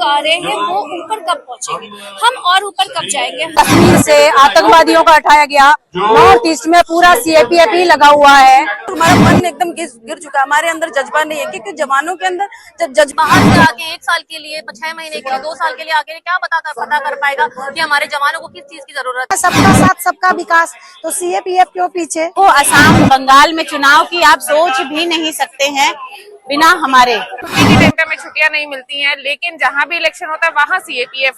आ रहे हैं वो ऊपर कब पहुंचेंगे, हम और ऊपर कब जाएंगे। कश्मीर से आतंकवादियों को हटाया गया, नॉर्थ ईस्ट में पूरा सीएपीएफ ही लगा हुआ है। हमारा मन एकदम गिर चुका है, हमारे अंदर जज्बा नहीं है, क्योंकि जवानों के अंदर जब जज्बा बाहर से आके 1 साल के लिए 6 महीने के लिए 2 साल के लिए आके क्या पता कर पाएगा कि हमारे जवानों को किस चीज की जरूरत है। सबका साथ सबका विकास, तो सीएपीएफ क्यों पीछे। वो असम बंगाल में चुनाव की आप सोच भी नहीं सकते हैं बिना हमारे। छुट्टी के टाइम पे हमें छुट्टियां नहीं मिलती हैं, लेकिन जहाँ भी इलेक्शन होता है वहाँ सीएपीएफ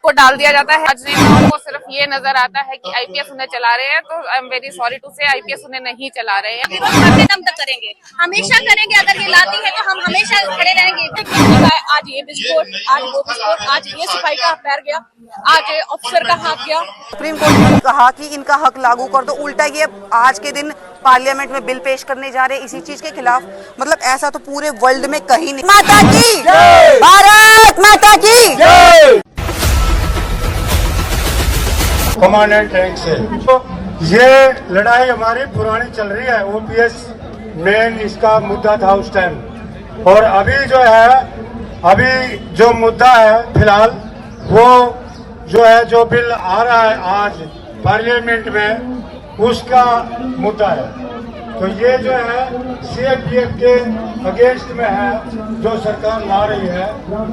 को डाल दिया जाता है। आज नेताओं को सिर्फ ये नजर आता है कि आईपीएस उन्हें चला रहे हैं, तो I am very sorry to say IPS उन्हें नहीं चला रहे हैं। मरते दम तक करेंगे, हमेशा करेंगे। अगर ये लाती है तो हम हमेशा खड़े रहेंगे। आज ये बिस्कुट, आज वो बिस्कुट, आज ये सिपाही का पैर गया, आज ऑफिसर का हाथ गया। सुप्रीम कोर्ट ने कहा कि इनका हक लागू कर दो, उल्टा ये आज के दिन पार्लियामेंट में बिल पेश करने जा रहे इसी चीज के खिलाफ। मतलब ऐसा तो पूरे वर्ल्ड में कहीं नहीं। माता की जय, भारत माता की जय। कमांडेंट रैंक से तो ये लड़ाई हमारी पुरानी चल रही है। ओपीएस मेन इसका मुद्दा था उस टाइम, और अभी जो है, अभी जो मुद्दा है फिलहाल वो जो है, जो बिल आ रहा है आज पार्लियामेंट में, उसका मुद्दा है। तो ये जो है सीएपीएफ के अगेंस्ट में है, जो सरकार ला रही है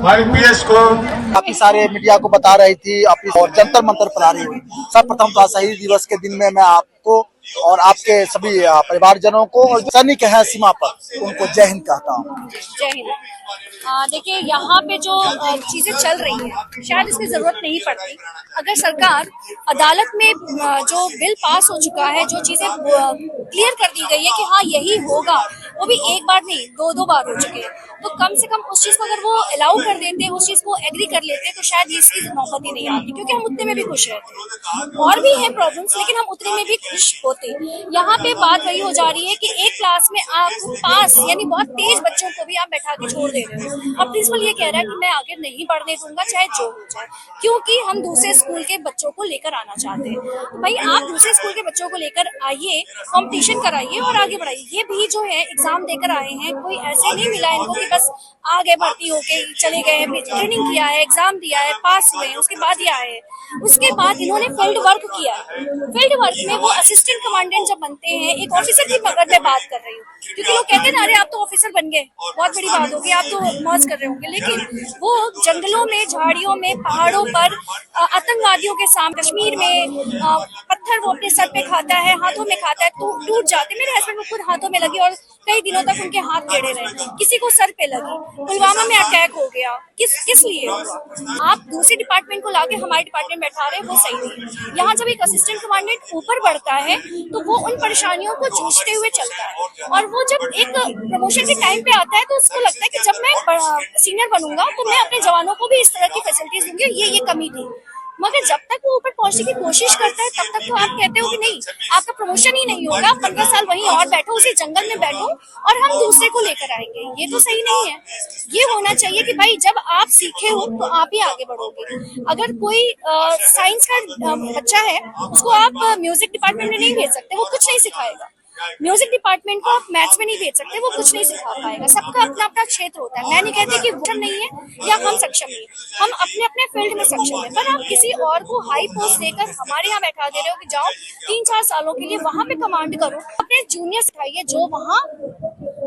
आईपीएस को। काफी सारे मीडिया को बता रही थी अपनी, और जंतर मंतर पर आ रही हुई। सर्वप्रथम तो शहीद दिवस के दिन में मैं आपको और आपके सभी परिवारजनों को और सैनिक हैं सीमा पर, उनको जय हिंद कहता हूँ। जय हिंद। देखिए, यहाँ पे जो चीजें चल रही है शायद इसकी जरूरत नहीं पड़ती। अगर सरकार अदालत में जो बिल पास हो चुका है, जो चीजें क्लियर कर दी गई है कि हाँ यही होगा, वो भी एक बार नहीं 2 बार हो चुके हैं, तो कम से कम उस चीज को अगर वो अलाउ कर देते, उस चीज को एग्री कर लेते, तो शायद इसकी नौबत ही नहीं आती, क्योंकि हम उतने में भी खुश रहते। और भी है प्रॉब्लम्स, लेकिन हम उतने में भी खुश होते। यहाँ पे बात वही हो जा रही है कि एक क्लास में आप पास यानी बहुत तेज बच्चों को भी आप बैठा के छोड़ दे रहे हो। अब प्रिंसिपल ये कह रहा है कि मैं आगे नहीं बढ़ने दूंगा चाहे जो हो जाए, क्योंकि हम दूसरे स्कूल के बच्चों को लेकर आना चाहते हैं। तो भाई आप दूसरे स्कूल के बच्चों को लेकर आइए, कंपटीशन कराइए और आगे बढ़ाइए। ये भी जो है एग्जाम देकर आए हैं, कोई ऐसे नहीं मिला इनको कि बस आगे भर्ती होके चले गए, ट्रेनिंग किया है, एग्जाम दिया है, पास हुए, उसके बाद ये आए। उसके बाद इन्होंने फील्ड वर्क किया है। फील्ड वर्क में वो असिस्टेंट कमांडेंट जब बनते हैं, एक ऑफिसर की मगर मैं बात कर रही हूँ, क्योंकि लोग कहते हैं ना, अरे आप तो ऑफिसर बन गए, बहुत बड़ी बात होगी, आप तो मौज कर रहे होंगे, लेकिन वो जंगलों में, झाड़ियों में, पहाड़ों पर आतंकवादियों के सामने, कश्मीर में पत्थर वो अपने सर पे खाता है, हाथों में खाता है, तो टूट जाते। मेरे हस्बैंड को खुद हाथों में लगी और कई दिनों तक उनके हाथ टेढ़े रहे। किसी को सर पे लगी, पुलवामा में अटैक हो गया, किस लिए हुआ? आप दूसरे डिपार्टमेंट को लाके हमारे डिपार्टमेंट बैठा रहे, वो सही नहीं। यहाँ जब एक असिस्टेंट कमांडेंट ऊपर बढ़ता है तो वो उन परेशानियों को जूझते हुए चलता है, और वो जब एक प्रमोशन के टाइम पे आता है तो उसको लगता है कि जब मैं सीनियर बनूंगा तो मैं अपने जवानों को भी इस तरह की फैसिलिटीज दूंगी। ये कमी थी, मगर जब तक वो ऊपर पहुंचने की कोशिश करता है तब तक तो आप कहते हो कि नहीं, आपका प्रमोशन ही नहीं होगा, 15 साल वहीं और बैठो, उसी जंगल में बैठो और हम दूसरे को लेकर आएंगे। ये तो सही नहीं है। ये होना चाहिए कि भाई जब आप सीखे हो तो आप ही आगे बढ़ोगे। अगर कोई साइंस का बच्चा है, उसको आप म्यूजिक डिपार्टमेंट में नहीं भेज सकते, वो कुछ नहीं सिखाएगा। म्यूजिक डिपार्टमेंट को आप मैथ्स में नहीं भेज सकते, वो कुछ नहीं सिखा पाएगा। सबका अपना अपना क्षेत्र होता है। मैं नहीं कहती कि वो नहीं है या हम सक्षम नहीं, हम अपने अपने फील्ड में सक्षम है, पर आप किसी और को हाई पोस्ट देकर हमारे यहाँ बैठा दे रहे हो कि जाओ 3-4 सालों के लिए वहाँ पे कमांड करो। अपने जूनियर सिखाइए जो वहाँ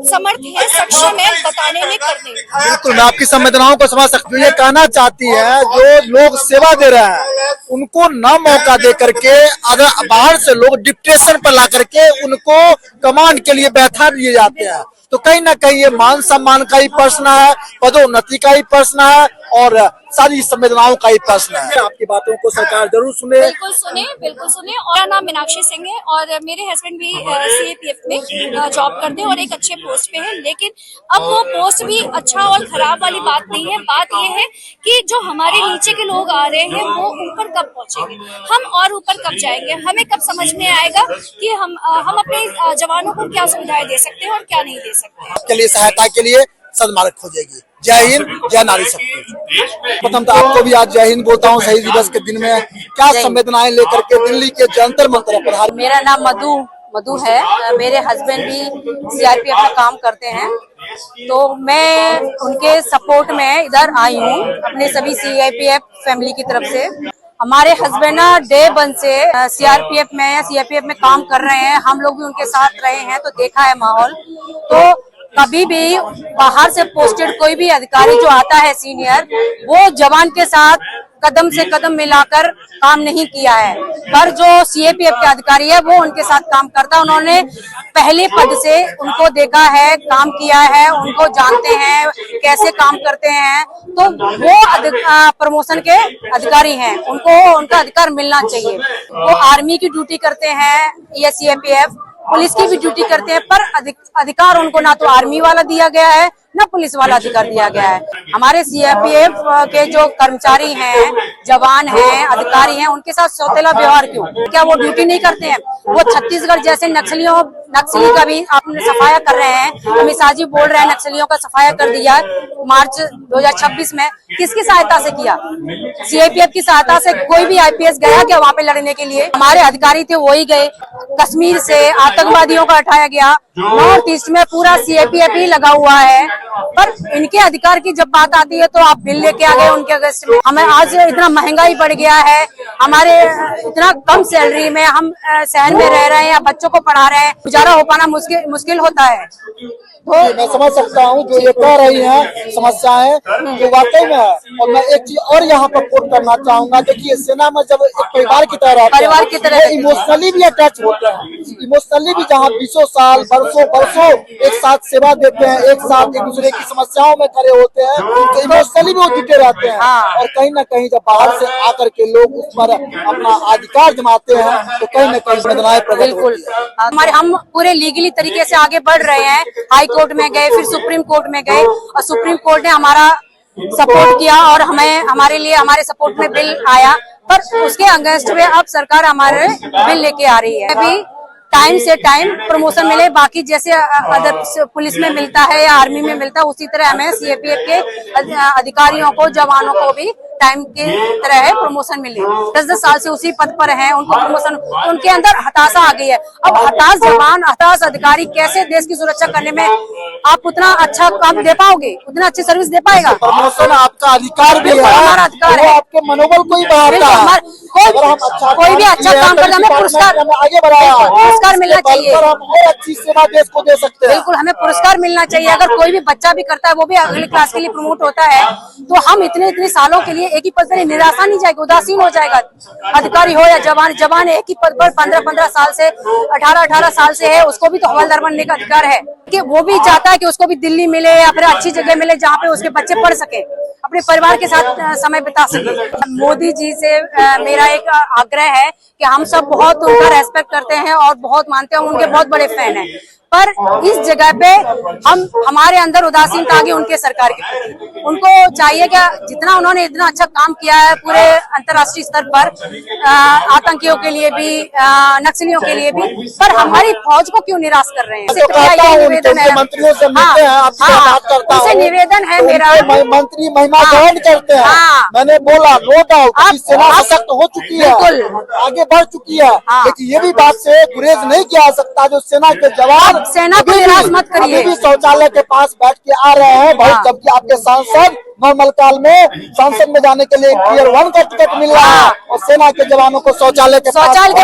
समर्थ है, सक्षम है बताने में, करने में। बिल्कुल, मैं आपकी संवेदनाओं को समझ सकती हूँ। ये कहना चाहती है जो लोग सेवा दे रहे हैं उनको ना मौका दे करके, अगर बाहर से लोग डिप्रेशन पर ला करके उनको कमांड के लिए बैठा दिए जाते हैं, तो कहीं ना कहीं ये मान सम्मान का ही प्रश्न है, पदोन्नति का ही प्रश्न है, और सारी संवेदनाओं का ही प्रश्न है। आपकी बातों को सरकार जरूर सुने। बिल्कुल सुने, बिल्कुल सुने। और मेरा नाम मीनाक्षी सिंह है और मेरे हस्बैंड भी सीएपीएफ में जॉब करते हैं और एक अच्छे पोस्ट पे है। लेकिन अब वो पोस्ट भी अच्छा और खराब वाली बात नहीं है। बात ये है कि जो हमारे नीचे के लोग आ रहे हैं वो ऊपर कब पहुंचेंगे, हम और ऊपर कब जाएंगे, हमें कब समझ में आएगा कि हम अपने जवानों को क्या सुविधाएं दे सकते हैं और क्या नहीं दे सकते। आपके लिए सहायता के लिए सदमार्ग खोजेगी। जय हिंद, जय नारी शक्ति। प्रथम तो आपको भी आज जय हिंद बोलता हूँ। शहीद दिवस के दिन में क्या संवेदनाएं लेकर के दिल्ली के जंतर मंतर पर? मेरा नाम मधु मधु है। मेरे हस्बैंड भी सीआरपीएफ में काम करते हैं, तो मैं उनके सपोर्ट में इधर आई हूँ अपने सभी सीआरपीएफ फैमिली की तरफ से। हमारे हस्बैंड ना डे वन से सीआरपीएफ में या सीआरपीएफ में काम कर रहे हैं। हम लोग भी उनके साथ रहे हैं, तो देखा है माहौल। तो कभी भी बाहर से पोस्टेड कोई भी अधिकारी जो आता है सीनियर, वो जवान के साथ कदम से कदम मिलाकर काम नहीं किया है। पर जो सीएपीएफ के अधिकारी है वो उनके साथ काम करता है। उन्होंने पहले पद से उनको देखा है, काम किया है, उनको जानते हैं कैसे काम करते हैं, तो वो प्रमोशन के अधिकारी हैं। उनको उनका अधिकार मिलना चाहिए। वो आर्मी की ड्यूटी करते हैं या सीएपीएफ पुलिस की भी ड्यूटी करते हैं, पर अधिकार उनको ना तो आर्मी वाला दिया गया है ना पुलिस वाला अधिकार दिया गया है। हमारे सीआरपीएफ के जो कर्मचारी हैं, जवान हैं, अधिकारी हैं, उनके साथ सौतेला व्यवहार क्यों? क्या वो ड्यूटी नहीं करते हैं? वो छत्तीसगढ़ जैसे नक्सली का भी आपने सफाया कर रहे हैं। अमित शाह जी बोल रहे हैं नक्सलियों का सफाया कर दिया मार्च 2026 में। किसकी सहायता से किया? सीआरपीएफ की सहायता से। कोई भी आईपीएस गया क्या वहाँ पे लड़ने के लिए? हमारे अधिकारी थे वही गए। कश्मीर से आतंकवादियों का हटाया गया, नॉर्थ ईस्ट में पूरा सीआरपीएफ ही लगा हुआ है। पर इनके अधिकार की जब बात आती है तो आप बिल लेके आ गए उनके अगेंस्ट में। हमें आज इतना महंगाई बढ़ गया है, हमारे इतना कम सैलरी में हम शहर में रह रहे हैं या बच्चों को पढ़ा रहे हैं, गुजारा हो पाना मुश्किल होता है। तो मैं समझ सकता हूँ जो ये कह रही हैं समस्याएं जो वाकई में है। और मैं एक चीज और यहाँ पर कोट करना चाहूंगा, देखिए सेना में जब एक परिवार की तरह रहते हैं, परिवार की तरह इमोशनली भी अटैच होते हैं। इमोशनली भी जहाँ 20 साल बरसों एक साथ सेवा देते हैं, एक साथ एक दूसरे की समस्याओं में खड़े होते हैं, तो इमोशनली भी वो जुटे रहते हैं। और कहीं ना कहीं जब बाहर से आकर के लोग उस पर अपना अधिकार जमाते हैं तो कहीं ना कहीं वेदनाएं प्रकट होती है। हम पूरे लीगली तरीके से आगे बढ़ रहे हैं। हाई कोर्ट में गए, फिर सुप्रीम कोर्ट में गए और सुप्रीम कोर्ट ने हमारा सपोर्ट किया और हमारे लिए हमारे सपोर्ट में बिल आया। पर उसके अगेंस्ट में अब सरकार हमारे बिल लेके आ रही है। अभी टाइम से टाइम प्रमोशन मिले, बाकी जैसे अदर पुलिस में मिलता है या आर्मी में मिलता है उसी तरह हमें सीआरपीएफ के अधिकारियों को, जवानों को भी टाइम की तरह है प्रमोशन मिले। 10-10 साल से उसी पद पर हैं, उनको प्रमोशन, उनके अंदर हताशा आ गई है। अब हताश जवान, हताश अधिकारी कैसे देश की सुरक्षा करने में आप उतना अच्छा काम दे पाओगे, उतना अच्छी सर्विस दे पाएगा? प्रमोशन आपका अधिकार भी है, हमारा अधिकार है। आपके मनोबल को ही बढ़ाता है। कोई भी अच्छा काम करता है हमें पुरस्कार आगे बढ़ाया, पुरस्कार मिलना चाहिए। हम और अच्छी सेवा देश को दे सकते हैं। बिल्कुल, हमें पुरस्कार मिलना चाहिए। अगर कोई भी बच्चा भी करता है, वो भी अगली क्लास के लिए प्रमोट होता है, तो हम इतने सालों के लिए एक ही पद पर निराशा नहीं जाएगी, उदासीन हो जाएगा। अधिकारी हो या जवान एक ही पद पर 15-15 साल से 18-18 साल से है, उसको भी तो हवलदार बनने का अधिकार है कि वो भी चाहता है कि उसको भी दिल्ली मिले या फिर अच्छी जगह मिले जहाँ पे उसके बच्चे पढ़ सके, अपने परिवार के साथ समय बिता सके। मोदी जी से मेरा एक आग्रह है कि हम सब बहुत उनका रेस्पेक्ट करते हैं और बहुत मानते हैं, उनके बहुत बड़े फैन हैं। पर इस जगह पे हमारे अंदर उदासीनता आ गई उनके सरकार के प्रति। उनको चाहिए क्या, जितना उन्होंने इतना अच्छा काम किया है पूरे अंतर्राष्ट्रीय स्तर पर, आतंकियों के लिए भी, नक्सलियों के लिए भी, पर हमारी फौज को क्यों निराश कर रहे हैं? निवेदन है, मंत्रियों से मिलते हैं, आपसे बात करता हूं, निवेदन है मेरा। मंत्री महिमा ग्रहण करते हैं। मैंने बोला नो डाउट सेना सशक्त हो चुकी है, आगे बढ़ चुकी है, लेकिन ये भी बात से गुरेज नहीं किया जा सकता जो सेना के जवान सेना को निराश मत करिए। अभी भी शौचालय के पास बैठ के आ रहे हैं भाई, जबकि आपके सांसद नॉर्मल काल में संसद में जाने के लिए Tier 1 का टिकट मिल रहा है और सेना के जवानों को शौचालय के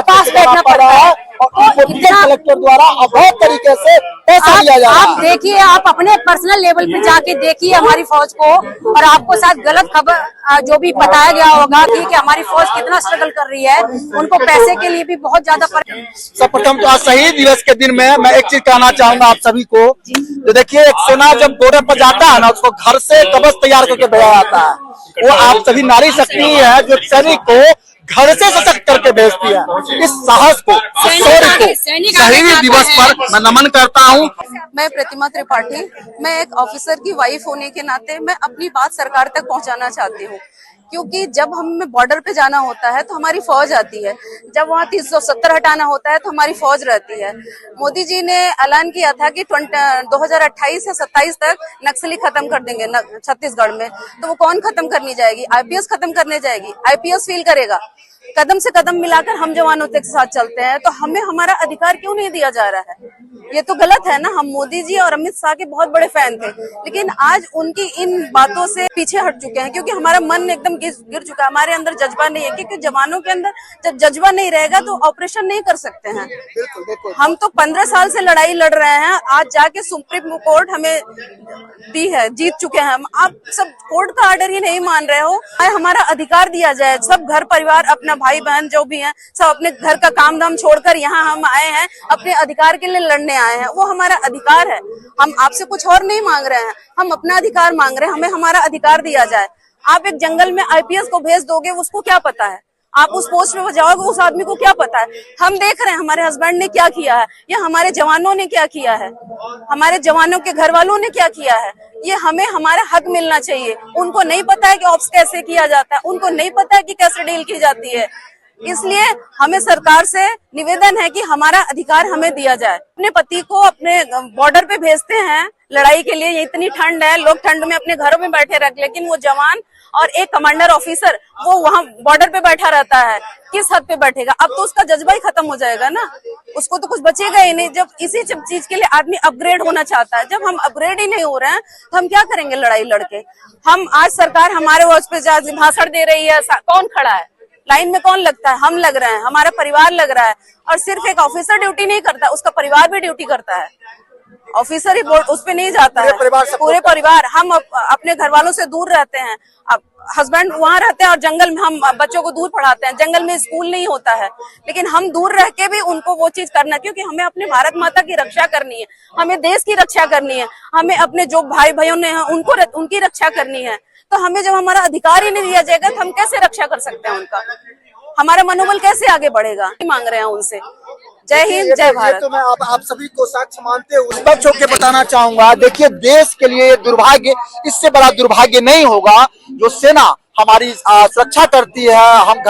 पास बैठना पड़ रहा है और कलेक्टर द्वारा अवैध तरीके से पैसा लिया जा रहा है। आप देखिए, आप अपने पर्सनल लेवल पे जाके देखिए हमारी फौज को, और आपको शायद गलत खबर जो भी बताया गया होगा कि हमारी फौज कितना स्ट्रगल कर रही है, उनको पैसे के लिए भी बहुत ज्यादा। सर्वप्रथम तो आज शहीद दिवस के दिन में मैं एक चीज कहना चाहूंगा आप सभी को, तो देखिए एक सेना जब बॉर्डर पर जाता है ना, उसको घर से कवच तैयार करके भेजा जाता है। वो आप सभी नारी शक्ति है जो सैनिक को घर से सशक्त करके भेजती है। इस साहस को, शौर्य को शहीद दिवस पर मैं नमन करता हूँ। मैं प्रतिमा त्रिपाठी, मैं एक ऑफिसर की वाइफ होने के नाते मैं अपनी बात सरकार तक पहुंचाना चाहती हूँ क्योंकि जब हमें बॉर्डर पे जाना होता है तो हमारी फौज आती है, जब वहाँ 370 हटाना होता है तो हमारी फौज रहती है। मोदी जी ने ऐलान किया था कि 2028 या 27 तक नक्सली खत्म कर देंगे छत्तीसगढ़ में, तो वो कौन खत्म करनी जाएगी? आईपीएस खत्म करने जाएगी? आईपीएस फील करेगा? कदम से कदम मिलाकर हम जवानों के साथ चलते हैं, तो हमें हमारा अधिकार क्यों नहीं दिया जा रहा है? ये तो गलत है ना। हम मोदी जी और अमित शाह के बहुत बड़े फैन थे, लेकिन आज उनकी इन बातों से पीछे हट चुके हैं, क्योंकि हमारा मन एकदम गिर चुका है, हमारे अंदर जज्बा नहीं है। क्योंकि जवानों के अंदर जब जज्बा नहीं रहेगा तो ऑपरेशन नहीं कर सकते हैं। हम तो 15 साल से लड़ाई लड़ रहे हैं, आज जाके सुप्रीम कोर्ट हमें दी है, जीत चुके हैं हम। आप सब कोर्ट का ऑर्डर ही नहीं मान रहे हो। हमारा अधिकार दिया जाए, सब घर परिवार, अपना भाई बहन जो भी हैं, सब अपने घर का काम धाम छोड़कर यहाँ हम आए हैं, अपने अधिकार के लिए लड़ने आए हैं। वो हमारा अधिकार है, हम आपसे कुछ और नहीं मांग रहे हैं, हम अपना अधिकार मांग रहे हैं। हमें हमारा अधिकार दिया जाए। आप एक जंगल में आईपीएस को भेज दोगे, उसको क्या पता है? आप उस पोस्ट पे जाओगे, उस आदमी को क्या पता है? हम देख रहे हैं हमारे हस्बैंड ने क्या किया है, या हमारे जवानों ने क्या किया है, हमारे जवानों के घर वालों ने क्या किया है। ये हमें हमारा हक मिलना चाहिए। उनको नहीं पता है कि ऑप्स कैसे किया जाता है, उनको नहीं पता है कि कैसे डील की जाती है। इसलिए हमें सरकार से निवेदन है कि हमारा अधिकार हमें दिया जाए। अपने पति को अपने बॉर्डर पे भेजते हैं लड़ाई के लिए, ये इतनी ठंड है, लोग ठंड में अपने घरों में बैठे रख, लेकिन वो जवान और एक कमांडर ऑफिसर वो वहाँ बॉर्डर पे बैठा रहता है। किस हद पे बैठेगा? अब तो उसका जज्बा ही खत्म हो जाएगा ना, उसको तो कुछ बचेगा ही नहीं। जब इसी चीज के लिए आदमी अपग्रेड होना चाहता है, जब हम अपग्रेड ही नहीं हो रहे हैं तो हम क्या करेंगे लड़ाई लड़के? हम आज सरकार हमारे वॉच पे भाषण दे रही है, कौन खड़ा है लाइन में? कौन लगता है? हम लग रहे हैं, हमारा परिवार लग रहा है। और सिर्फ एक ऑफिसर ड्यूटी नहीं करता, उसका परिवार भी ड्यूटी करता है। ऑफिसर ही बोर्ड उस पे नहीं जाता है, पूरे परिवार। हम अपने घर वालों से दूर रहते हैं, हस्बैंड वहाँ रहते हैं और जंगल में हम बच्चों को दूर पढ़ाते हैं। जंगल में स्कूल नहीं होता है, लेकिन हम दूर रह के भी उनको वो चीज करना, क्योंकि हमें अपने भारत माता की रक्षा करनी है, हमें देश की रक्षा करनी है, हमें अपने जो भाई भाइयों ने उनको उनकी रक्षा करनी है। तो हमें जब हमारा अधिकार ही नहीं दिया जाएगा तो हम कैसे रक्षा कर सकते हैं उनका? हमारा मनोबल कैसे आगे बढ़ेगा? मांग रहे हैं उनसे। जय हिंद, जय भारत। तो मैं आप सभी को साक्ष्य मानते हुए स्पष्ट होकर बताना चाहूंगा, देखिए देश के लिए दुर्भाग्य, इससे बड़ा दुर्भाग्य नहीं होगा जो सेना हमारी सुरक्षा करती है। हम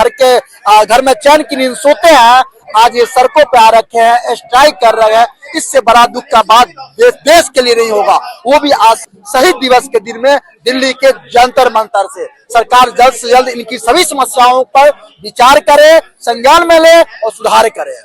घर में चैन की नींद सोते हैं, आज ये सड़कों पे आ रखे हैं, स्ट्राइक कर रहे हैं। इससे बड़ा दुख का बात देश के लिए नहीं होगा, वो भी आज शहीद दिवस के दिन में दिल्ली के जंतर मंतर से। सरकार जल्द से जल्द इनकी सभी समस्याओं पर विचार करे, संज्ञान में ले और सुधार करे।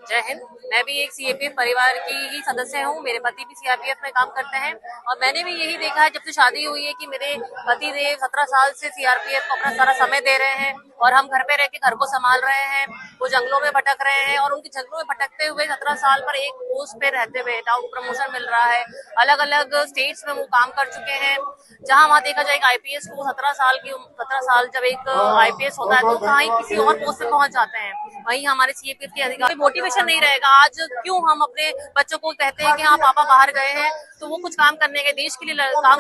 जय हिंद। मैं भी एक सीएपीएफ परिवार की ही सदस्य हूँ। मेरे पति भी सीआरपीएफ में काम करते हैं और मैंने भी यही देखा है जब से शादी हुई है कि मेरे पति देव 17 साल से सीआरपीएफ को अपना सारा समय दे रहे हैं और हम घर पे रह के घर को संभाल रहे हैं। वो जंगलों में भटक रहे हैं और उनके जंगलों में भटकते हुए 17 साल पर एक पोस्ट पे रहते हुए टाउन प्रमोशन मिल रहा है। अलग अलग स्टेट्स में वो काम कर चुके हैं। जहाँ वहाँ देखा जाए आईपीएस को 17 साल जब एक आईपीएस होता है तो कहीं किसी और पोस्ट पे पहुंच जाते हैं। वहीं हमारे सीएपीएफ के अधिकारी मोटिवेशन नहीं रहेगा। आज क्यों हम अपने बच्चों को कहते हैं कि हाँ पापा बाहर गए हैं तो वो कुछ काम करने के देश के लिए काम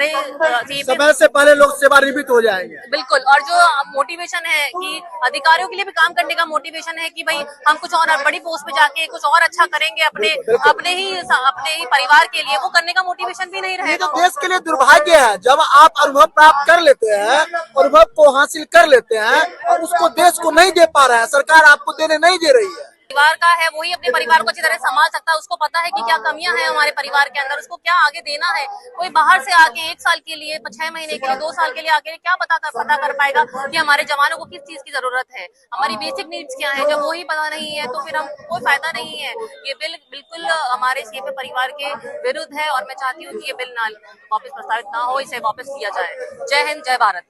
समय से पहले लोग सेवानिवृत्त हो जाएंगे। बिल्कुल। और जो मोटिवेशन है कि अधिकारियों के लिए भी काम करने का मोटिवेशन है कि भाई हम कुछ और बड़ी पोस्ट पे जाके कुछ और अच्छा करेंगे अपने ही परिवार के लिए, वो करने का मोटिवेशन भी नहीं रहेगा। तो देश के लिए दुर्भाग्य है जब आप अनुभव प्राप्त कर लेते हैं, अनुभव को हासिल कर लेते हैं और उसको देश को नहीं दे पा रहे हैं, सरकार आपको देने नहीं दे रही है। परिवार का है वही अपने परिवार को अच्छी तरह संभाल सकता है। उसको पता है कि क्या कमियां हैं हमारे परिवार के अंदर, उसको क्या आगे देना है। कोई बाहर से आके 1 साल के लिए, 6 महीने के लिए, 2 साल के लिए आके क्या पता कर पाएगा कि हमारे जवानों को किस चीज की जरूरत है, हमारी बेसिक नीड्स क्या है। जब वो ही पता नहीं है तो फिर हम कोई फायदा नहीं है। ये बिल बिल्कुल हमारे सीएपी परिवार के विरुद्ध है और मैं चाहती हूँ कि ये बिल वापस प्रस्तावित ना हो, इसे वापस लिया जाए। जय हिंद, जय भारत।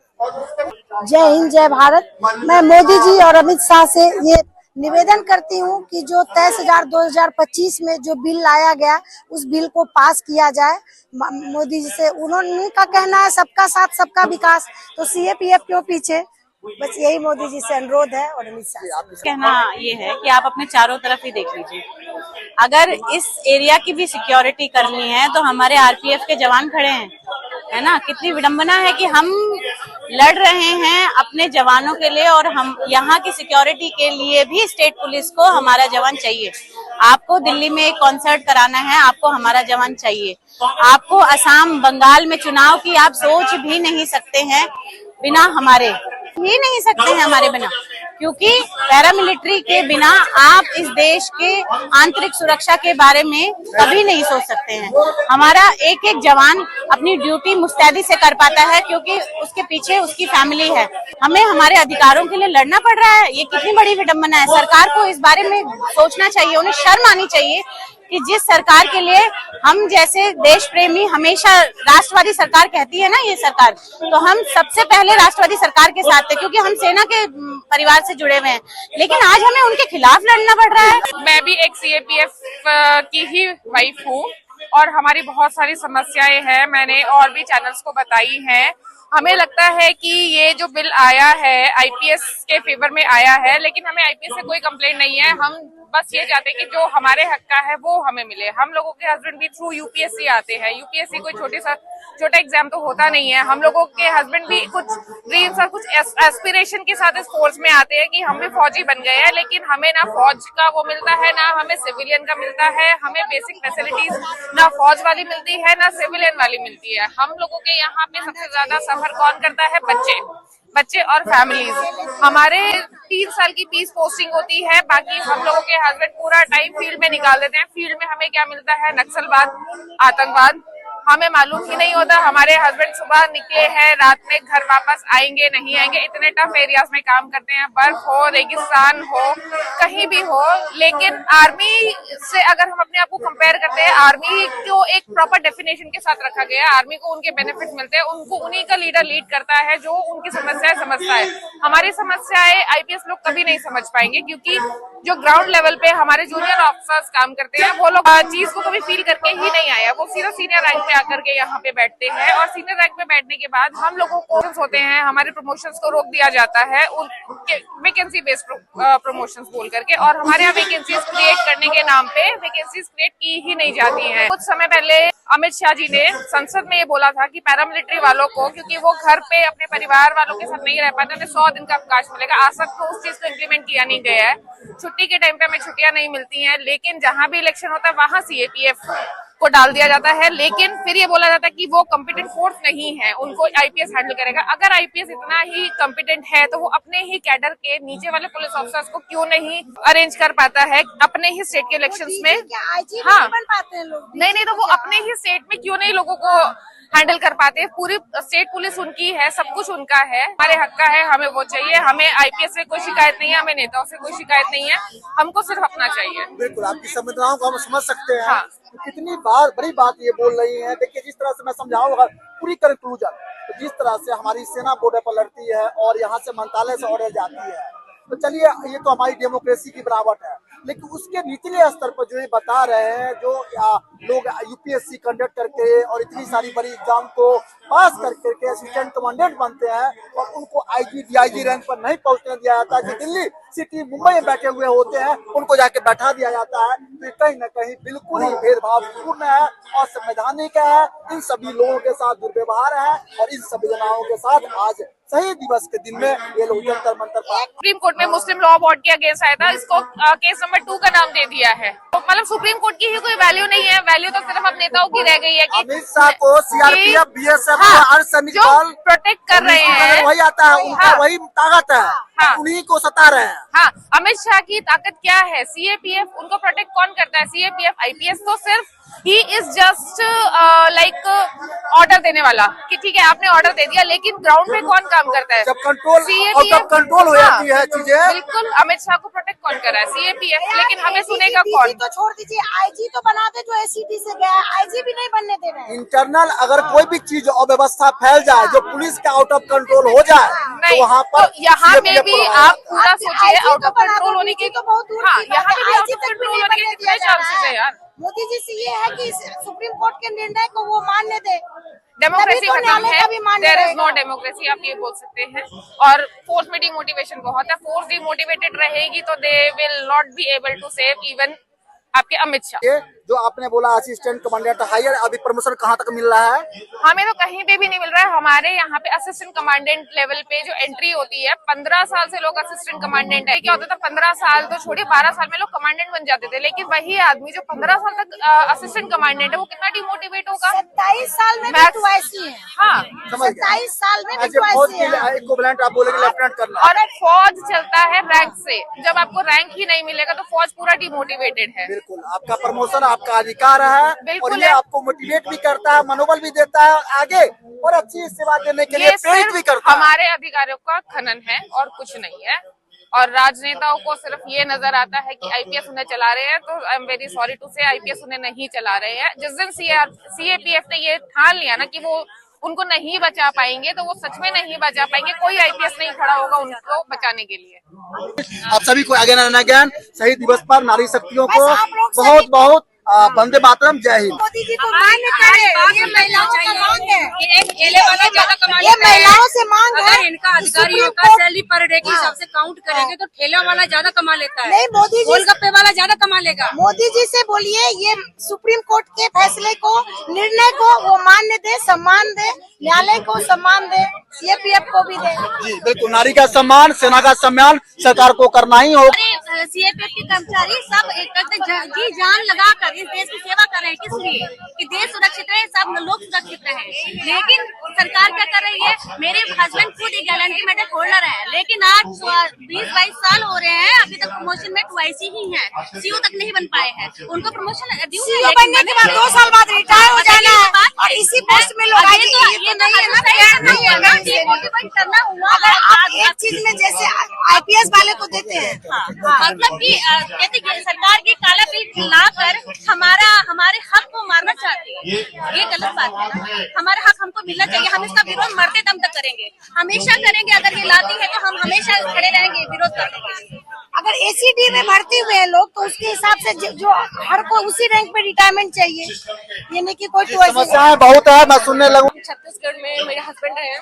जय हिंद, जय भारत। मैं मोदी जी और अमित शाह से ये निवेदन करती हूँ कि जो 23/2025 में जो बिल लाया गया उस बिल को पास किया जाए। मोदी जी से उनका कहना है सबका साथ सबका विकास, तो सीएपीएफ क्यों पीछे? बस यही मोदी जी से अनुरोध है। और अमित शाह कहना ये है कि आप अपने चारों तरफ ही देख लीजिए, अगर इस एरिया की भी सिक्योरिटी करनी है तो हमारे आरपीएफ के जवान खड़े हैं, है ना। कितनी विडंबना है कि हम लड़ रहे हैं अपने जवानों के लिए और हम यहाँ की सिक्योरिटी के लिए भी स्टेट पुलिस को हमारा जवान चाहिए। आपको दिल्ली में एक कॉन्सर्ट कराना है, आपको हमारा जवान चाहिए। आपको असम बंगाल में चुनाव की आप सोच भी नहीं सकते हैं बिना हमारे। ही नहीं सकते हैं हमारे बिना, क्योंकि पैरामिलिट्री के बिना आप इस देश के आंतरिक सुरक्षा के बारे में कभी नहीं सोच सकते हैं। हमारा एक एक जवान अपनी ड्यूटी मुस्तैदी से कर पाता है, क्योंकि उसके पीछे उसकी फैमिली है। हमें हमारे अधिकारों के लिए लड़ना पड़ रहा है, ये कितनी बड़ी विडंबना है। सरकार को इस बारे में सोचना चाहिए, उन्हें शर्म आनी चाहिए कि जिस सरकार के लिए हम जैसे देश प्रेमी हमेशा राष्ट्रवादी सरकार कहती है ना ये सरकार, तो हम सबसे पहले राष्ट्रवादी सरकार के साथ थे, क्योंकि हम सेना के परिवार से जुड़े हुए हैं। लेकिन आज हमें उनके खिलाफ लड़ना पड़ रहा है। मैं भी एक सीएपीएफ की ही वाइफ हूँ और हमारी बहुत सारी समस्याएं हैं, मैंने और भी चैनल्स को बताई हैं। हमें लगता है कि ये जो बिल आया है आईपीएस के फेवर में आया है, लेकिन हमें आईपीएस से कोई कंप्लेंट नहीं है। हम बस ये चाहते हैं कि जो हमारे हक का है वो हमें मिले। हम लोगों के हस्बैंड भी थ्रू यूपीएससी आते हैं। यूपीएससी कोई छोटा एग्जाम तो होता नहीं है। हम लोगों के हस्बैंड भी कुछ ड्रीम्स और कुछ एस्पिरेशन के साथ इस फोर्स में आते हैं कि हम भी फौजी बन गए हैं, लेकिन हमें ना फौज का वो मिलता है, ना हमें सिविलियन का मिलता है। हमें बेसिक फैसिलिटीज ना फौज वाली मिलती है ना सिविलियन वाली मिलती है। हम लोगों के यहाँ पे सबसे ज्यादा सफर कौन करता है? बच्चे और फैमिलीज। हमारे 3 साल की पीस पोस्टिंग होती है, बाकी हम लोगों के हस्बैंड पूरा टाइम फील्ड में निकाल देते हैं। फील्ड में हमें क्या मिलता है? नक्सलवाद, आतंकवाद। हमें मालूम ही नहीं होता। हमारे हस्बैंड सुबह निकले हैं, रात में घर वापस आएंगे नहीं आएंगे। इतने टफ एरियाज में काम करते हैं, बर्फ हो, रेगिस्तान हो, कहीं भी हो। लेकिन आर्मी से अगर हम अपने आप को कंपेयर करते हैं, आर्मी को एक प्रॉपर डेफिनेशन के साथ रखा गया है। आर्मी को उनके बेनिफिट मिलते हैं, उनको उन्हीं का लीडर लीड करता है जो उनकी समस्याएं समझता है। हमारी समस्याएं आईपीएस लोग कभी नहीं समझ पाएंगे, क्योंकि जो ग्राउंड लेवल पे हमारे जूनियर ऑफिसर्स काम करते हैं वो लोग चीज को कभी फील करके ही नहीं आया। वो सीधा सीनियर रैंक पे आकर के यहाँ पे बैठते हैं, और सीनियर रैंक पे बैठने के बाद हम लोगों को होते हैं, हमारे प्रमोशंस को रोक दिया जाता है वैकेंसी बेस्ड प्रमोशंस बोल करके, और हमारे यहाँ वैकेंसीज क्रिएट करने के नाम पे वैकेंसीज क्रिएट की ही नहीं जाती हैं। कुछ समय पहले अमित शाह जी ने संसद में ये बोला था कि पैरामिलिट्री वालों को, क्योंकि वो घर पे अपने परिवार वालों के साथ नहीं रह पाते, उन्हें 100 दिन का अवकाश मिलेगा। आज तक तो उस चीज को इम्प्लीमेंट किया नहीं गया है। छुट्टी के टाइम पे हमें छुट्टियां नहीं मिलती हैं, लेकिन जहां भी इलेक्शन होता है वहां सीएपीएफ को डाल दिया जाता है। लेकिन फिर ये बोला जाता है कि वो कॉम्पिटेंट फोर्स नहीं है, उनको आईपीएस हैंडल करेगा। अगर आईपीएस इतना ही कॉम्पिटेंट है तो वो अपने ही कैडर के नीचे वाले पुलिस ऑफिसर्स को क्यों नहीं अरेंज कर पाता है अपने ही स्टेट के इलेक्शंस में? हाँ, नहीं तो वो अपने ही स्टेट में क्यों नहीं लोगों को हैंडल कर पाते हैं? पूरी स्टेट पुलिस उनकी है, सब कुछ उनका है, हमारे हक का है, हमें वो चाहिए। हमें आईपीएस से कोई शिकायत नहीं है, हमें नेताओं से कोई शिकायत नहीं है, हमको सिर्फ अपना चाहिए। बिल्कुल, आपकी संवेदनाओं को हम समझ सकते हैं। हाँ। तो कितनी बार बड़ी बात ये बोल रही है। देखिए, जिस तरह से मैं समझाऊंगा पूरी कंक्लूजन, तो जिस तरह से हमारी सेना बॉर्डर पर लड़ती है और यहाँ से मंत्रालय से ऑर्डर जाती है, तो चलिए ये तो हमारी डेमोक्रेसी की बनावट है। लेकिन उसके निचले स्तर पर जो ये बता रहे हैं, जो लोग यूपीएससी कंडक्ट करके और इतनी सारी बड़ी एग्जाम को पास करके असिस्टेंट कमांडेंट बनते हैं और उनको आईजी डीआईजी रैंक पर नहीं पहुंचने दिया जाता, जो दिल्ली सिटी मुंबई में बैठे हुए होते हैं उनको जाके बैठा दिया जाता है। तो कहीं न कहीं बिल्कुल ही भेदभावपूर्ण है और संवैधानिक है। इन सभी लोगों के साथ दुर्व्यवहार है और इन सभी जनाओं के साथ आज शहीद दिवस के दिन में ये लोग जंतर मंतर पर सुप्रीम कोर्ट में मुस्लिम लॉ बोर्ड के अगेंस्ट आया था, इसको केस नंबर 2 का नाम दे दिया है। तो मतलब सुप्रीम कोर्ट की ही कोई वैल्यू नहीं है, वैल्यू तो सिर्फ अब नेताओं की रह गई है कि अमित शाह को सीआरपीएफ बीएसएफ अर्धसैनिक जो बल प्रोटेक्ट कर रहे हैं वही आता है, उनका हाँ। वही ताकत है, हाँ। उन्हीं को सता रहे हैं। हाँ, अमित शाह की ताकत क्या है? सीएपीएफ, उनको प्रोटेक्ट कौन करता है? सीएपीएफ, आईपीएस तो सिर्फ he is just like order देने वाला कि ठीक है आपने ऑर्डर दे दिया, लेकिन ग्राउंड पे कौन काम करता है? जब कंट्रोल आउट ऑफ कंट्रोल हो जाती है चीजें, बिल्कुल। अमित शाह को प्रोटेक्ट कौन कर रहा है? सीएपीएफ। लेकिन हमें सुनेगा कौन? तो छोड़ दीजिए, आईजी तो बना दे जो एसीटी से गया है, आईजी भी नहीं बनने दे रहे हैं। इंटरनल अगर कोई भी चीज अव्यवस्था फैल जाए, जो पुलिस का आउट ऑफ कंट्रोल हो जाए, तो वहाँ पर यहाँ में भी आप पूरा सोचिए, आउट ऑफ कंट्रोल होने की तो बहुत दूर हाँ, की यहाँ बात में है, भी आउट IG ऑफ तक भी कंट्रोल नहीं होने के बनने कितने दिया जा चांसेस रहा है यार? मोदी जी से ये है कि सुप्रीम कोर्ट के निर्णय को वो मानने दे। डेमोक्रेसी तभी तो खत्म न्यायालय का भी है, मान्य देयर इज रहेगा। नो डेमोक्रेसी, आप ये बोल सकते हैं। और फोर्स में डिमोटिवेशन बहुत है। फोर्स डिमोटिवेटेड रहेगी तो they will not be able to save even आपके अमित शाह। जो आपने बोला असिस्टेंट कमांडेंट हायर, अभी प्रमोशन कहाँ तक मिल रहा है? हमें तो कहीं पे भी नहीं मिल रहा है। हमारे यहाँ पे असिस्टेंट कमांडेंट लेवल पे जो एंट्री होती है, 15 साल से लोग असिस्टेंट कमांडेंट है। क्या होता था, 15 साल तो छोड़िए, 12 साल में लोग कमांडेंट बन जाते थे। लेकिन वही आदमी जो 15 साल तक असिस्टेंट कमांडेंट है, वो कितना डिमोटिवेट होगा। 27 साल में Max- भी ऐसी है। हाँ, 27 साल में भी ऐसे फौज ऐसी है। के इक्विवेलेंट आप बोलेंगे लेफ्टिनेंट करना। और फौज चलता है रैंक से। जब आपको रैंक ही नहीं मिलेगा तो फौज पूरा डिमोटिवेटेड है। बिल्कुल, आपका प्रमोशन आपका अधिकार है बिल्कुल और ये है। आपको मोटिवेट भी करता है, मनोबल भी देता है आगे, और अच्छी सेवा देने के लिए ये प्रेरित भी सिर्फ करता है। हमारे अधिकारियों का खनन है और कुछ नहीं है। और राजनेताओं को सिर्फ ये नजर आता है कि आईपीएस उन्हें चला रहे हैं, तो I am very sorry to say IPS उन्हें नहीं चला रहे हैं। जिस दिन सीएपीएफ ने ये ठान लिया ना कि वो उनको नहीं बचा पाएंगे, तो वो सच में नहीं बचा पाएंगे। कोई आईपीएस नहीं खड़ा होगा उनको बचाने के लिए। आप सभी को आगे न ज्ञान शहीद दिवस पर नारी शक्तियों को बस आप लोग सभी- बहुत बहुत वंदे मातरम, जय हिंद। मोदी जी को मान्य करे, ये महिलाओं का मांग है। एक ठेले वाला ज्यादा कमा ये महिलाओं से मांग है। अगर इनका अधिकारियों का सैलरी पर डे के हिसाब से काउंट करेंगे तो ठेला वाला ज्यादा कमा लेता है, नहीं, मोदी जी गोलगप्पे वाला ज्यादा कमा लेगा। मोदी जी से बोलिए ये सुप्रीम कोर्ट के फैसले को, निर्णय को वो मान्य दे, सम्मान दे, न्यायालय को सम्मान दे, सीएपीएफ को भी दे। जी बिल्कुल, नारी का सम्मान, सेना का सम्मान सरकार को करना ही होगा। सीएपीएफ के कर्मचारी सब जी जान लगाकर इस देश की सेवा कर रहे हैं। किस लिए? कि देश सुरक्षित रहे, सब लोग सुरक्षित रहे। लेकिन सरकार क्या कर रही है? मेरे हस्बैंड खुद ही गारंटी मेडल होल्डर है, लेकिन आज 20-22 साल हो रहे हैं, अभी तक प्रमोशन में 2IC ही है, सीओ तक नहीं बन पाए हैं। उनको प्रमोशन सीओ बनने के बाद 2 साल बाद रिटायर हो जाना है और इसी पोस्ट में लोग आएंगे। ये तो नहीं है ना, फेयर नहीं है ना। डिमोटिवेट करना हुआ। अगर आप एक चीज में जैसे आईपीएस वाले को देते हैं, मतलब कि कहते कि सरकार की काला बिल लाकर हमारे हक को मारना चाहती है, ये गलत बात है ना। हमारा हक हमको मिलना चाहिए। हम इसका विरोध मरते दम तक करेंगे, हमेशा करेंगे। अगर ये लाती है तो हम हमेशा खड़े रहेंगे विरोध करने के लिए। अगर एसीडी में भर्ती हुए हैं लोग, तो उसके हिसाब से जो हर को उसी रैंक पे रिटायरमेंट चाहिए, ये नहीं कि कोई समस्याएं बहुत है, मैं सुनने लगूं। छत्तीसगढ़ में मेरे हस्बैंड हैं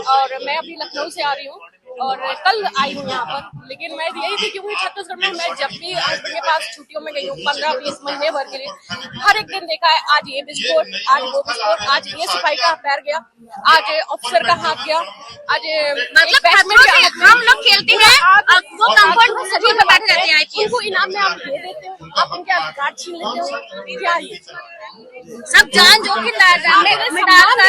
और मैं अभी लखनऊ से आ रही हूँ और कल आई हूँ यहाँ पर। लेकिन मैं यही थी क्योंकि छत्तीसगढ़ में मैं जब भी हस्बैंड के पास छुट्टियों में गई हूँ 15-20 महीने भर के लिए, हर एक दिन देखा है आज ये विस्फोट, आज वो विस्फोट, आज ये सिपाही का पैर गया, आज ऑफिसर का हाथ गया, आज हम लोग खेलते हैं और वो कंफर्ट में सभी में बैठे रहते हैं। उनको इनाम में आप दे देते हो, आप उनके अधिकार छीन लेते हो, क्या ये सब जान जोखिम मिटाकर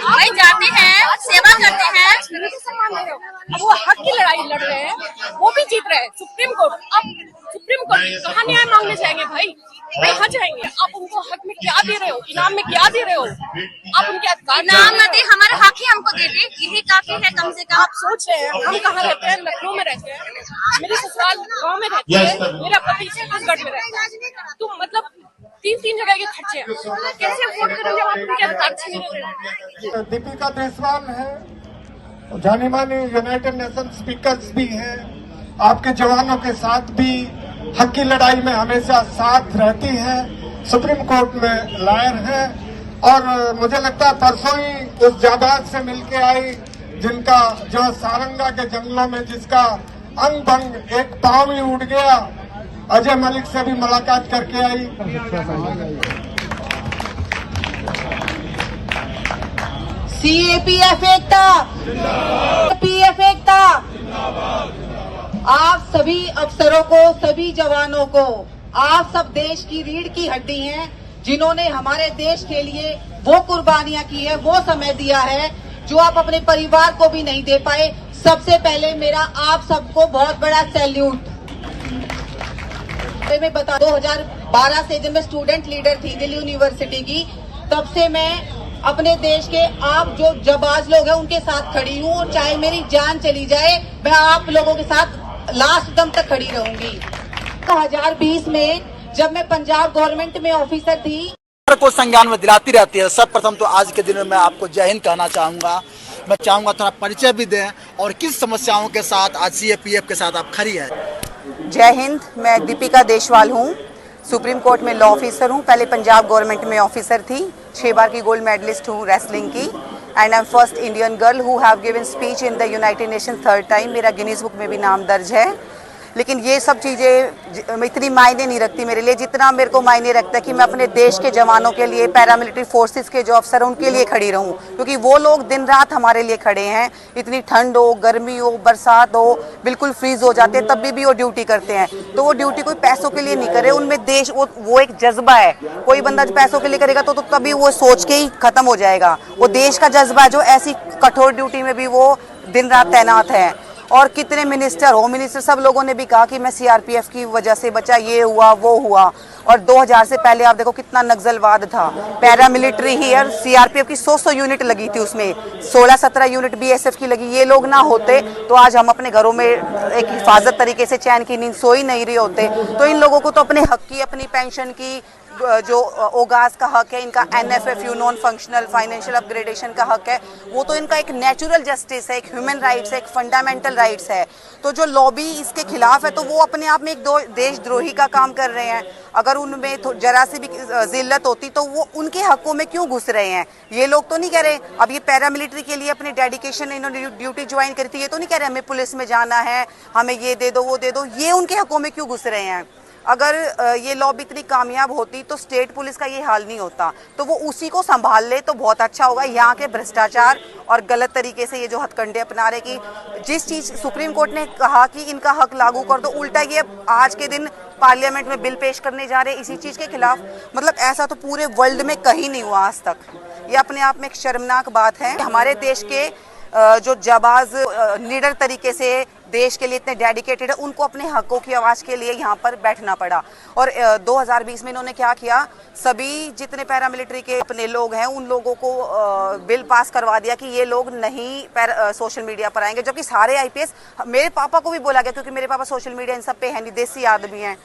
भाई जाते हैं, सेवा करते हैं। सम्मान दे रहे हो। अब वो हक की लड़ाई लड़ रहे हैं, वो भी जीत रहे हैं। सुप्रीम कोर्ट, अब सुप्रीम कोर्ट कहाँ न्याय मांगने जाएंगे भाई? कहाँ जाएंगे? आप उनको हक में क्या दे रहे हो? इनाम में क्या दे रहे हो? आप उनके अधिकार नाम न दे, हमारा हक ही हमको दे दे, यही काफी है कम से कम। आप सोच रहे हैं हम कहाँ रहते हैं? लखनऊ में रहते हैं, मेरे ससुराल गाँव में रहते हैं, मेरा पति छत्तीसगढ़ में रहता है। तो मतलब 3 जगह के खर्चे हैं। कैसे वोट करें जब आप उनके अधिकार छीन रहे हैं? दीपिका देसवाल है, जानी मानी यूनाइटेड नेशन स्पीकर्स भी हैं, आपके जवानों के साथ भी हक की लड़ाई में हमेशा साथ रहती है, सुप्रीम कोर्ट में लायर है। और मुझे लगता है परसों ही उस जाबाज से मिलके आई जिनका जो सारंगा के जंगलों में जिसका अंग भंग एक पांव ही उड़ गया, अजय मलिक से भी मुलाकात करके आई। सीएपीएफ एकता, पीएफ एकता। आप सभी अफसरों को, सभी जवानों को, आप सब देश की रीढ़ की हड्डी हैं, जिन्होंने हमारे देश के लिए वो कुर्बानियां की है, वो समय दिया है जो आप अपने परिवार को भी नहीं दे पाए। सबसे पहले मेरा आप सबको बहुत बड़ा सैल्यूट। मैं बता 2012 से जब मैं स्टूडेंट लीडर थी दिल्ली यूनिवर्सिटी की, तब से मैं अपने देश के आप जो जाबाज लोग हैं उनके साथ खड़ी हूँ, और चाहे मेरी जान चली जाए मैं आप लोगों के साथ लास्ट दम तक खड़ी रहूंगी। 2020 में जब मैं पंजाब गवर्नमेंट में ऑफिसर थी को संज्ञान में दिलाती रहती है। सर्वप्रथम तो आज के दिन में मैं आपको जय हिंद कहना चाहूंगा। मैं चाहूंगा थोड़ा परिचय भी दें और किस समस्याओं के साथ आज सीएपीएफ के साथ आप खड़ी है। जय हिंद, मैं दीपिका देशवाल हूँ, सुप्रीम कोर्ट में लॉ ऑफिसर हूँ, पहले पंजाब गवर्नमेंट में ऑफिसर थी, 6 बार की गोल्ड मेडलिस्ट हूँ रेसलिंग की, and I am first Indian girl who have given speech in the United nation 3rd time. मेरा गिनीज बुक में भी नाम दर्ज है। लेकिन ये सब चीज़ें इतनी मायने नहीं रखती मेरे लिए जितना मेरे को मायने रखता है कि मैं अपने देश के जवानों के लिए, पैरामिलिट्री फोर्सेस के जो अफसर हैं उनके लिए खड़ी रहूं, क्योंकि वो लोग दिन रात हमारे लिए खड़े हैं। इतनी ठंड हो, गर्मी हो, बरसात हो, बिल्कुल फ्रीज हो जाते हैं तब भी वो ड्यूटी करते हैं। तो वो ड्यूटी कोई पैसों के लिए नहीं करे, उनमें देश वो एक जज्बा है। कोई बंदा पैसों के लिए करेगा तो तभी वो सोच के ही खत्म हो जाएगा। वो देश का जज्बा है जो ऐसी कठोर ड्यूटी में भी वो दिन रात तैनात है। और कितने मिनिस्टर, होम मिनिस्टर, सब लोगों ने भी कहा कि मैं सीआरपीएफ की वजह से बचा, ये हुआ वो हुआ। और 2000 से पहले आप देखो कितना नक्सलवाद था। पैरामिलिट्री ही और सीआरपीएफ की 100 यूनिट लगी थी, उसमें 16-17 यूनिट बीएसएफ की लगी। ये लोग ना होते तो आज हम अपने घरों में एक हिफाजत तरीके से चैन की नींद सो ही नहीं रहे होते। तो इन लोगों को तो अपने हक की, अपनी पेंशन की, जो ओगास का हक है, इनका एनएफएफयू, नॉन फंक्शनल फाइनेंशियल अपग्रेडेशन का हक है, वो तो इनका एक नेचुरल जस्टिस है, एक ह्यूमन राइट्स है, एक फंडामेंटल राइट्स है। तो जो लॉबी इसके खिलाफ है तो वो अपने आप में एक देशद्रोही का काम कर रहे हैं। अगर उनमें जरा सी भी जिल्लत होती तो वो उनके हकों में क्यों घुस रहे हैं? ये लोग तो नहीं कह रहे, अब ये पैरामिलिट्री के लिए अपनी डेडिकेशन, इन्होंने ड्यूटी ज्वाइन करी थी, ये तो नहीं कह रहे हमें पुलिस में जाना है, हमें ये दे दो वो दे दो। ये उनके हकों में क्यों घुस रहे हैं? अगर ये लॉबी इतनी कामयाब होती तो स्टेट पुलिस का ये हाल नहीं होता। तो वो उसी को संभाल ले तो बहुत अच्छा होगा। यहाँ के भ्रष्टाचार और गलत तरीके से ये जो हथकंडे अपना रहे, कि जिस चीज़ सुप्रीम कोर्ट ने कहा कि इनका हक लागू कर दो, उल्टा ये आज के दिन पार्लियामेंट में बिल पेश करने जा रहे इसी चीज़ के खिलाफ। मतलब ऐसा तो पूरे वर्ल्ड में कहीं नहीं हुआ आज तक। ये अपने आप में एक शर्मनाक बात है। हमारे देश के जो जाबाज लीडर तरीके से देश के लिए इतने डेडिकेटेड है, उनको अपने हकों की आवाज़ के लिए यहाँ पर बैठना पड़ा। और 2020 में इन्होंने क्या किया, सभी जितने पैरामिलिट्री के अपने लोग हैं उन लोगों को बिल पास करवा दिया कि ये लोग नहीं सोशल मीडिया पर आएंगे। जबकि सारे आईपीएस, मेरे पापा को भी बोला गया, क्योंकि मेरे पापा सोशल मीडिया इन सब पे है नहीं, देसी आदमी हैं,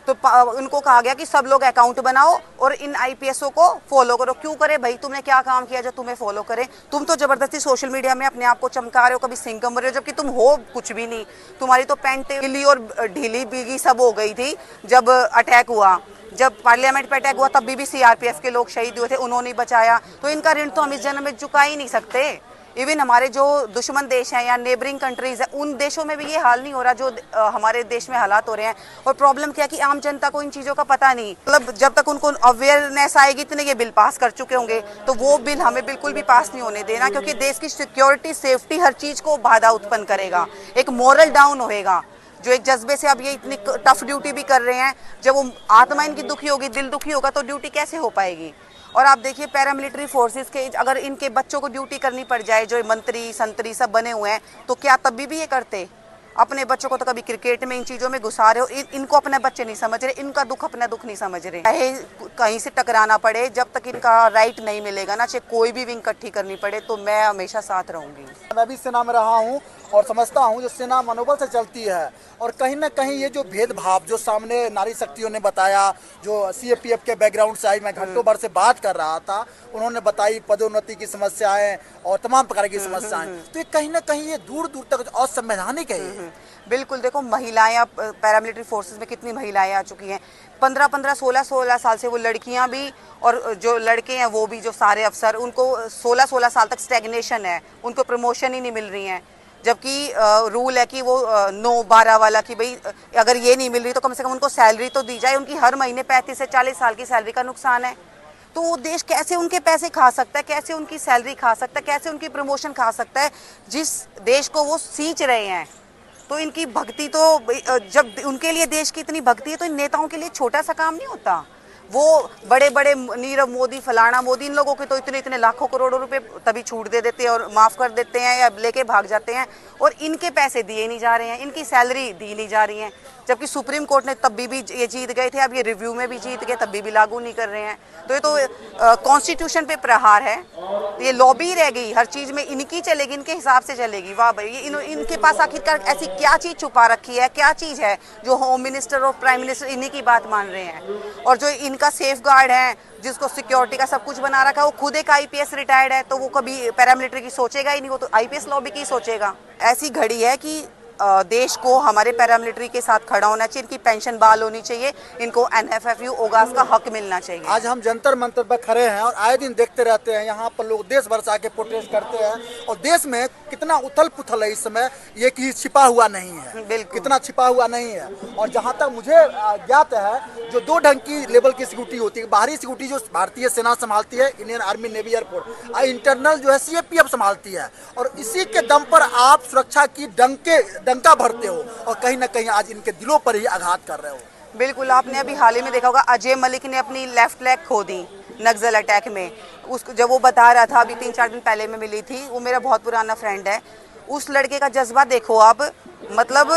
तो उनको कहा गया कि सब लोग अकाउंट बनाओ और इन आईपीएसओ को फॉलो करो। क्यों करे भाई, तुमने क्या काम किया जो तुम्हें फॉलो करे? तुम तो जबरदस्ती सोशल मीडिया में अपने आप को चमका रहे हो, कभी सिंघम बन रहे हो, जबकि तुम हो कुछ भी नहीं। तुम्हारी तो पैंट ढीली और ढीली बीगी सब हो गई थी जब अटैक हुआ। जब पार्लियामेंट पे अटैक हुआ तब भी सीआरपीएफ के लोग शहीद हुए थे, उन्होंने बचाया। तो इनका ऋण तो हम इस जन्म में चुका ही नहीं सकते। इवन हमारे जो दुश्मन देश हैं या नेबरिंग कंट्रीज हैं, उन देशों में भी ये हाल नहीं हो रहा जो हमारे देश में हालात हो रहे हैं। और प्रॉब्लम क्या कि आम जनता को इन चीज़ों का पता नहीं। मतलब जब तक उनको अवेयरनेस आएगी, इतने ये बिल पास कर चुके होंगे, तो वो बिल हमें बिल्कुल भी पास नहीं होने देना, क्योंकि देश की सिक्योरिटी, सेफ्टी, हर चीज़ को बाधा उत्पन्न करेगा। एक मोरल डाउन होएगा। जो एक जज्बे से अब ये इतनी टफ ड्यूटी भी कर रहे हैं, जब वो आत्मा इनकी दुखी होगी, दिल दुखी होगा, तो ड्यूटी कैसे हो पाएगी? और आप देखिए पैरामिलिट्री फोर्सेस के अगर इनके बच्चों को ड्यूटी करनी पड़ जाए, जो मंत्री संतरी सब बने हुए हैं, तो क्या तभी भी ये करते? अपने बच्चों को तो कभी क्रिकेट में इन चीज़ों में घुसा रहे हो। इनको अपने बच्चे नहीं समझ रहे, इनका दुख अपना दुख नहीं समझ रहे। चाहे कहीं से टकराना पड़े, जब तक इनका राइट नहीं मिलेगा ना, चाहे कोई भी विंग इकट्ठी करनी पड़े, तो मैं हमेशा साथ रहूंगी। मैं भी सेना में रहा हूँ और समझता हूँ जो सेना मनोबल से चलती है। और कहीं ना कहीं ये जो भेदभाव जो सामने नारी शक्तियों ने बताया, जो सीएपीएफ के बैकग्राउंड से आई, मैं घंटों भर से बात कर रहा था, उन्होंने बताई पदोन्नति की समस्याएं और तमाम प्रकार की समस्याएं, तो ये कहीं ना कहीं ये दूर दूर तक असंवैधानिक है। बिल्कुल, देखो महिलाएं, पैरामिलिट्री फोर्सेस में कितनी महिलाएं आ चुकी हैं, 15-15, 16-16 साल से। वो लड़कियां भी और जो लड़के हैं वो भी, जो सारे अफसर, उनको 16-16 साल तक स्टैग्नेशन है, उनको प्रमोशन ही नहीं मिल रही हैं। जबकि रूल है कि वो 9-12 वाला, कि भाई अगर ये नहीं मिल रही तो कम से कम उनको सैलरी तो दी जाए। उनकी हर महीने 35 से 40 साल की सैलरी का नुकसान है। तो वो देश कैसे उनके पैसे खा सकता है, कैसे उनकी सैलरी खा सकता है, कैसे उनकी प्रमोशन खा सकता है, जिस देश को वो सींच रहे हैं? तो इनकी भक्ति तो, जब उनके लिए देश की इतनी भक्ति है, तो इन नेताओं के लिए छोटा सा काम नहीं होता। वो बड़े बड़े नीरव मोदी, फलाना मोदी, इन लोगों के तो इतने इतने लाखों करोड़ों रुपए तभी छूट दे देते हैं और माफ़ कर देते हैं या लेके भाग जाते हैं। और इनके पैसे दिए नहीं जा रहे हैं, इनकी सैलरी दी नहीं जा रही है। जबकि सुप्रीम कोर्ट ने तब भी ये जीत गए थे, अब ये रिव्यू में भी जीत गए, तब भी लागू नहीं कर रहे हैं। तो ये तो कॉन्स्टिट्यूशन पे प्रहार है। ये लॉबी रह गई, हर चीज़ में इनकी चलेगी, इनके हिसाब से चलेगी। वाह भाई, ये इनके पास आखिरकार ऐसी क्या चीज़ छुपा रखी है, क्या चीज़ है जो होम मिनिस्टर और प्राइम मिनिस्टर इन्हीं की बात मान रहे हैं? और जो इनका सेफ गार्ड है, जिसको सिक्योरिटी का सब कुछ बना रखा है, वो खुद एक आईपीएस रिटायर्ड है, तो वो कभी पैरामिलिट्री की सोचेगा ही नहीं, वो तो आईपीएस लॉबी की सोचेगा। ऐसी घड़ी है कि देश को हमारे पैरामिलिट्री के साथ खड़ा होना चाहिए, इनकी पेंशन बहाल होनी चाहिए, इनको NFFU ओगास का हक मिलना चाहिए। आज हम जंतर मंतर पर खड़े हैं और आए दिन देखते रहते हैं, यहाँ पर लोग देश भर से आके प्रोटेस्ट करते हैं और देश में कितना उथल पुथल है इस समय, ये कि छिपा हुआ नहीं है, कितना छिपा हुआ नहीं है। और जहाँ तक मुझे ज्ञात है, जो 2 ढंग की लेवल की सिक्योरिटी होती है, बाहरी सिक्योरिटी जो भारतीय सेना संभालती है, इंडियन आर्मी, नेवी, एयरफोर्स, और इंटरनल जो है CAPF संभालती है, और इसी के दम पर आप सुरक्षा की डंका भरते हो और कहीं ना कहीं आज इनके दिलों पर ही आघात कर रहे हो। बिल्कुल, आपने अभी हाल ही में देखा होगा अजय मलिक ने अपनी लेफ्ट लेग खो दी नक्सल अटैक में। उसको जब वो बता रहा था, अभी 3-4 दिन पहले मैं मिली थी, वो मेरा बहुत पुराना फ्रेंड है, उस लड़के का जज्बा देखो आप। मतलब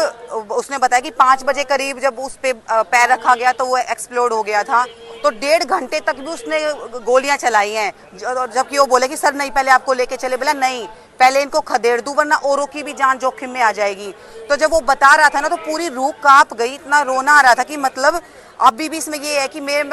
उसने बताया कि 5 बजे करीब जब उस पे पैर रखा गया तो वो एक्सप्लोड हो गया था, तो 1.5 घंटे तक भी उसने गोलियां चलाई हैं, जबकि वो बोले कि सर नहीं पहले आपको लेके चले, बोला नहीं पहले इनको खदेड़ दूं वरना औरों की भी जान जोखिम में आ जाएगी। तो जब वो बता रहा था ना तो पूरी रूह कांप गई, इतना रोना आ रहा था कि मतलब अभी भी इसमें ये है कि मैं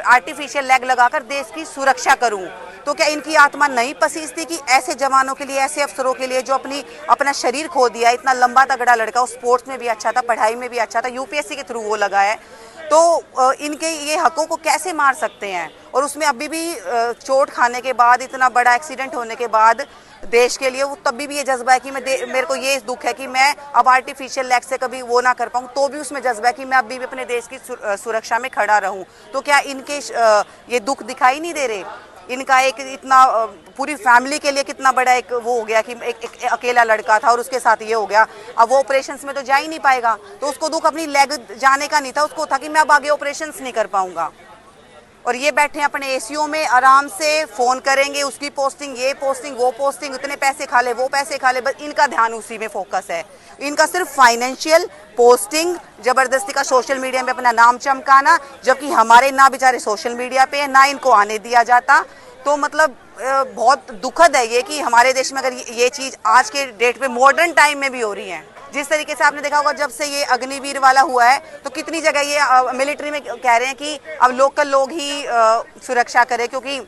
आर्टिफिशियल लेग लगाकर देश की सुरक्षा करूं। तो क्या इनकी आत्मा नहीं पसीजती कि ऐसे जवानों के लिए, ऐसे अफसरों के लिए जो अपना शरीर खो दिया, इतना लंबा तगड़ा लड़का, उस स्पोर्ट्स में भी अच्छा था, पढ़ाई में भी अच्छा था, UPSC के थ्रू वो लगा है, तो इनके ये हकों को कैसे मार सकते हैं? और उसमें अभी भी चोट खाने के बाद, इतना बड़ा एक्सीडेंट होने के बाद देश के लिए वो तभी भी ये जज्बा है कि मेरे को ये दुख है कि मैं अब आर्टिफिशियल लेग से कभी वो ना कर पाऊँ, तो भी उसमें जज्बा है कि मैं अभी भी अपने देश की सुरक्षा में खड़ा रहूँ। तो क्या इनके ये दुख दिखाई नहीं दे रहे? इनका एक इतना पूरी फैमिली के लिए कितना बड़ा एक वो हो गया कि एक अकेला लड़का था और उसके साथ ये हो गया। अब वो ऑपरेशंस में तो जा ही नहीं पाएगा, तो उसको दुख अपनी लेग जाने का नहीं था, उसको था कि मैं अब आगे ऑपरेशंस नहीं कर पाऊंगा। और ये बैठे हैं अपने ACO में, आराम से फ़ोन करेंगे, उसकी पोस्टिंग, ये पोस्टिंग, वो पोस्टिंग, इतने पैसे खा ले, वो पैसे खा ले, बस इनका ध्यान उसी में फोकस है। इनका सिर्फ फाइनेंशियल, पोस्टिंग, ज़बरदस्ती का सोशल मीडिया में अपना नाम चमकाना, जबकि हमारे ना बेचारे सोशल मीडिया पे है, ना इनको आने दिया जाता। तो मतलब बहुत दुखद है ये कि हमारे देश में अगर ये चीज़ आज के डेट पे मॉडर्न टाइम में भी हो रही है। जिस तरीके से आपने देखा होगा जब से ये अग्निवीर वाला हुआ है, तो कितनी जगह ये मिलिट्री में कह रहे हैं कि अब लोकल लोग ही सुरक्षा करें, क्योंकि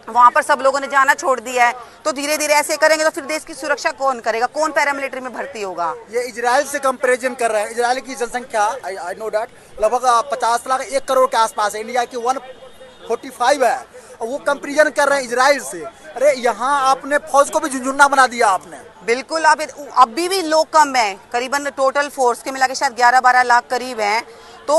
वहाँ पर सब लोगों ने जाना छोड़ दिया है। तो धीरे धीरे ऐसे करेंगे तो फिर देश की सुरक्षा कौन करेगा? कौन पैरामिलिट्री में भर्ती होगा? ये इजराइल से कंपैरिजन कर रहे हैं। इजराइल की जनसंख्या आई नो दैट लगभग 50 लाख 1 करोड़ के आसपास है, इंडिया की 145 है, और वो कंपैरिजन कर रहे हैं इजराइल से। अरे यहाँ आपने फौज को भी झुंझुन्ना बना दिया आपने। बिल्कुल, अभी भी लोग कम हैं, करीबन टोटल फोर्स के मिला के शायद 11-12 लाख करीब हैं। तो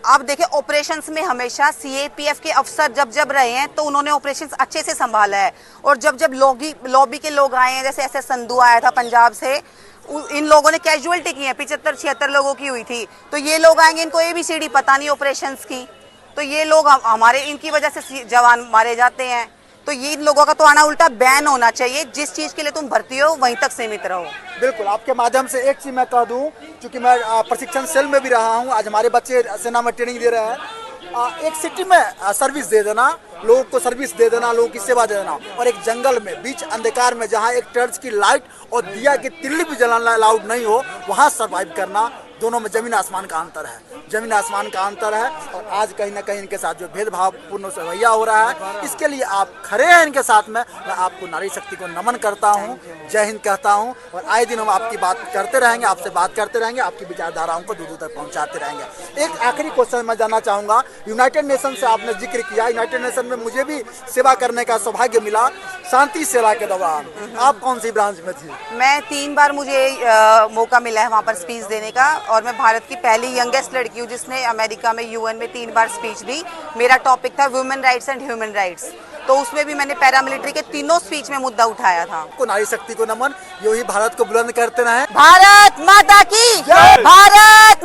आप देखें ऑपरेशंस में हमेशा CAPF के अफसर जब रहे हैं तो उन्होंने ऑपरेशंस अच्छे से संभाला है। और जब लॉबी के लोग आए हैं, जैसे SS संधू आया था पंजाब से, इन लोगों ने कैजुअलिटी की है, 75-76 लोगों की हुई थी। तो ये लोग आएंगे, इनको ABCD पता नहीं ऑपरेशंस की, तो ये लोग हमारे इनकी वजह से जवान मारे जाते हैं। तो ये इन लोगों का तो आना उल्टा बैन होना चाहिए। जिस चीज के लिए तुम भर्ती हो वहीं तक सीमित रहो। बिल्कुल, आपके माध्यम से एक चीज मैं कह दूं, क्योंकि मैं प्रशिक्षण सेल में भी रहा हूं, आज हमारे बच्चे सेना में ट्रेनिंग दे रहे हैं। एक सिटी में सर्विस दे देना, लोगों को सर्विस दे देना, लोगों की सेवा दे देना, और एक जंगल में बीच अंधकार में जहां एक टर्च की लाइट और दिया की तिल्ली भी जलाना अलाउड नहीं हो, वहां सर्वाइव करना, दोनों में जमीन आसमान का अंतर है, जमीन आसमान का अंतर है। और आज कहीं ना कहीं इनके साथ जो भेदभावपूर्ण रवैया हो रहा है, इसके लिए आप खड़े हैं इनके साथ में। मैं आपको नारी शक्ति को नमन करता हूं, जय हिंद कहता हूं, और आए दिन हम आपकी बात करते रहेंगे, आपसे बात करते रहेंगे, आपकी विचारधाराओं को दूर तक पहुंचाते रहेंगे। एक आखिरी क्वेश्चन मैं जानना चाहूँगा, यूनाइटेड नेशन से आपने जिक्र किया, यूनाइटेड नेशन में मुझे भी सेवा करने का सौभाग्य मिला शांति सेवा के दौरान। आप कौन सी ब्रांच में थी? मैं 3 बार मुझे मौका मिला है वहाँ पर स्पीच देने का, और मैं भारत की पहली यंगेस्ट लड़की हूँ जिसने अमेरिका में UN में 3 बार स्पीच दी। मेरा टॉपिक था women rights and human rights, तो उसमें भी मैंने पैरामिलिट्री के तीनों स्पीच में मुद्दा उठाया था। नारी शक्ति को नमन, यू ही भारत को बुलंद करते रहे। भारत माता की, भारत